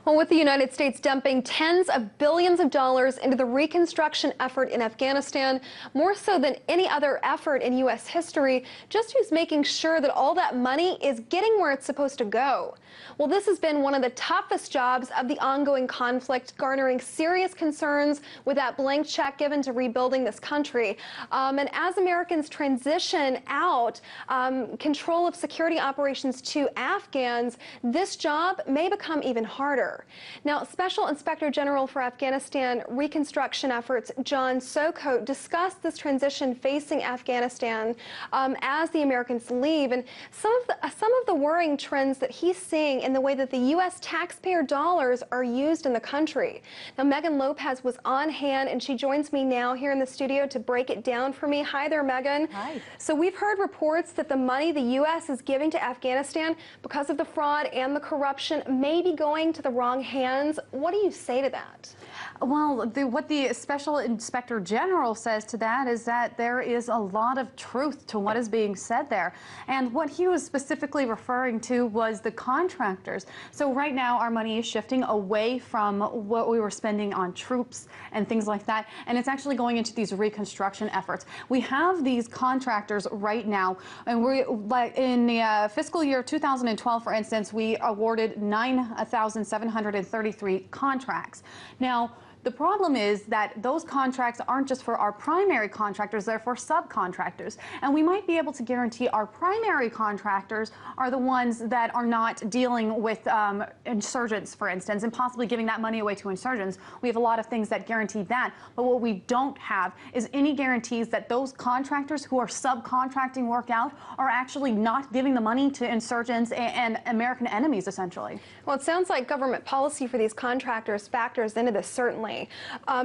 Well, with the United States dumping tens of billions of dollars into the reconstruction effort in Afghanistan, more so than any other effort in U.S. history, just who's making sure that all that money is getting where it's supposed to go? Well, this has been one of the toughest jobs of the ongoing conflict, garnering serious concerns with that blank check given to rebuilding this country. And as Americans transition out control of security operations to Afghans, this job may become even harder. Now, Special Inspector General for Afghanistan reconstruction efforts, John Soko, discussed this transition facing Afghanistan as the Americans leave, and some of the worrying trends that he's seeing in the way that the U.S. taxpayer dollars are used in the country. Now, Megan Lopez was on hand, and she joins me now here in the studio to break it down for me. Hi there, Megan. Hi. So we've heard reports that the money the U.S. is giving to Afghanistan because of the fraud and the corruption may be going to the wrong hands. What do you say to that? Well, what the Special Inspector General says to that is that there is a lot of truth to what is being said there. And what he was specifically referring to was the contractors. So right now our money is shifting away from what we were spending on troops and things like that, and it's actually going into these reconstruction efforts. We have these contractors right now, and we're like in the fiscal year 2012, for instance, we awarded 9,733 contracts. Now, the problem is that those contracts aren't just for our primary contractors, they're for subcontractors. And we might be able to guarantee our primary contractors are the ones that are not dealing with insurgents, for instance, and possibly giving that money away to insurgents. We have a lot of things that guarantee that. But what we don't have is any guarantees that those contractors who are subcontracting work out are actually not giving the money to insurgents and American enemies, essentially. Well, it sounds like government policy for these contractors factors into this, certainly.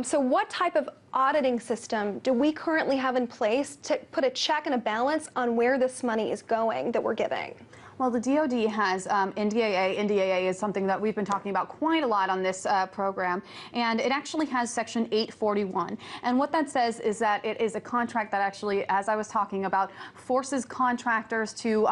So what type of auditing system do we currently have in place to put a check and a balance on where this money is going that we're giving? Well, the DoD has NDAA. NDAA is something that we've been talking about quite a lot on this program, and it actually has Section 841. And what that says is that it is a contract that actually, as I was talking about, forces contractors to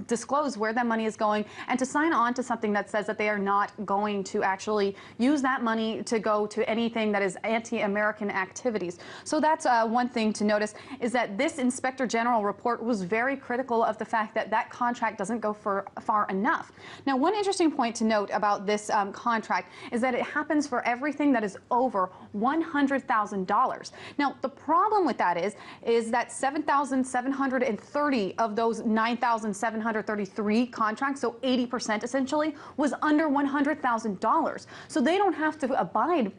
disclose where that money is going and to sign on to something that says that they are not going to actually use that money to go to anything that is anti-American activities. So that's one thing to notice, is that this Inspector General report was very critical of the fact that that contract doesn't go far enough. Now, one interesting point to note about this contract is that it happens for everything that is over $100,000. Now, the problem with that is that 7,730 of those 9,733 contracts, so 80% essentially, was under $100,000. So they don't have to abide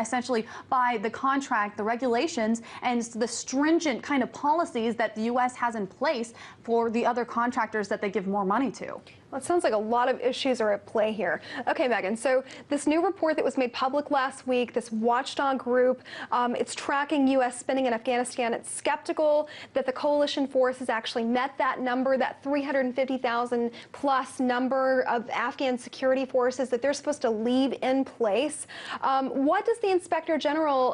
essentially by the contract, the regulations, and the stringent kind of policies that the U.S. has in place for the other contractors that they give more money to. Well, it sounds like a lot of issues are at play here. Okay, Megan, so this new report that was made public last week, this watchdog group, it's tracking U.S. spending in Afghanistan. It's skeptical that the coalition force has actually met that number, that 350,000 plus number of Afghan security forces that they're supposed to leave in place. What does the Inspector General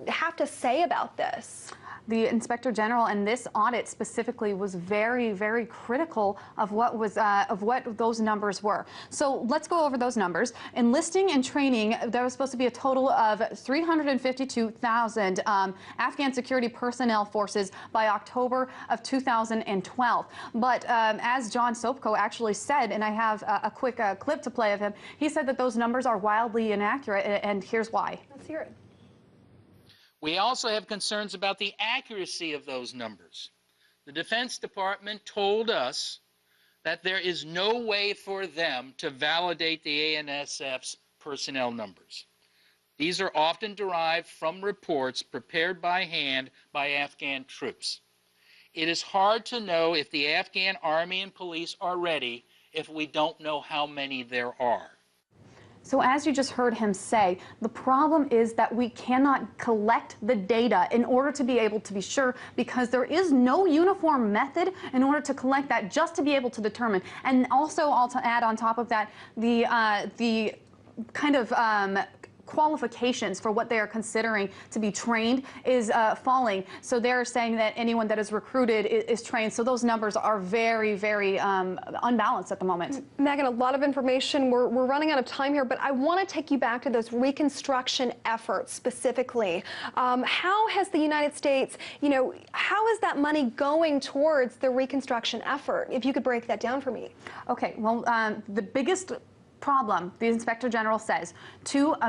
have to say about this? The Inspector General and this audit specifically was very, very critical of what those numbers were. So let's go over those numbers. Enlisting and training, there was supposed to be a total of 352,000 Afghan security personnel forces by October of 2012. But as John Soko actually said, and I have a quick clip to play of him, he said that those numbers are wildly inaccurate, and here's why. Let's hear it. We also have concerns about the accuracy of those numbers. The Defense Department told us that there is no way for them to validate the ANSF's personnel numbers. These are often derived from reports prepared by hand by Afghan troops. It is hard to know if the Afghan army and police are ready if we don't know how many there are. So as you just heard him say, the problem is that we cannot collect the data in order to be able to be sure, because there is no uniform method in order to collect that, just to be able to determine. And also, I'll add on top of that, the kind of qualifications for what they are considering to be trained is falling. So they're saying that anyone that is recruited is trained. So those numbers are very, very unbalanced at the moment. Megan, a lot of information. We're running out of time here, but I want to take you back to those reconstruction efforts specifically. How has the United States, how is that money going towards the reconstruction effort? If you could break that down for me. Okay, well, the biggest problem, the Inspector General says, to the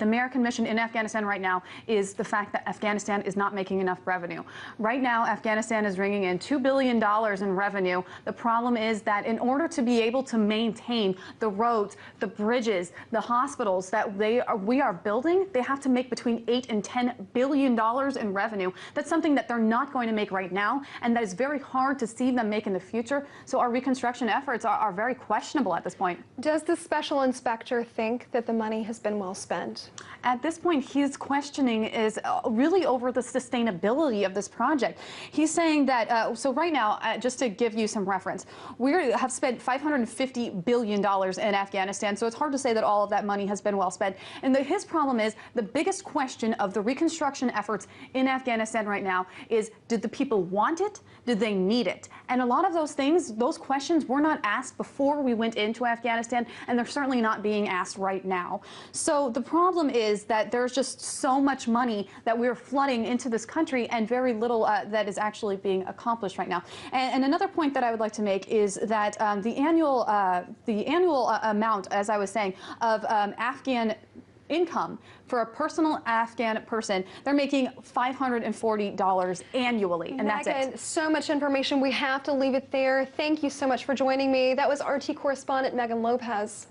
American mission in Afghanistan right now is the fact that Afghanistan is not making enough revenue. Right now, Afghanistan is bringing in $2 billion in revenue. The problem is that in order to be able to maintain the roads, the bridges, the hospitals that we are building, they have to make between $8 and $10 billion in revenue. That's something that they're not going to make right now, and that is very hard to see them make in the future. So our reconstruction efforts are very questionable at this point. Does the special inspector think that the money has been well spent? At this point, his questioning is really over the sustainability of this project. He's saying that, so right now, just to give you some reference, we have spent $550 billion in Afghanistan, so it's hard to say that all of that money has been well spent. And his problem is, the biggest question of the reconstruction efforts in Afghanistan right now is, did the people want it? Did they need it? And a lot of those things, those questions were not asked before we went into Afghanistan, and they're certainly not being asked right now. So the problem is that there's just so much money that we're flooding into this country and very little that is actually being accomplished right now. And another point that I would like to make is that the annual amount, as I was saying, of Afghan income for a personal Afghan person, they're making $540 annually, and that's Megan, it. so much information. We have to leave it there. Thank you so much for joining me. That was RT correspondent Megan Lopez.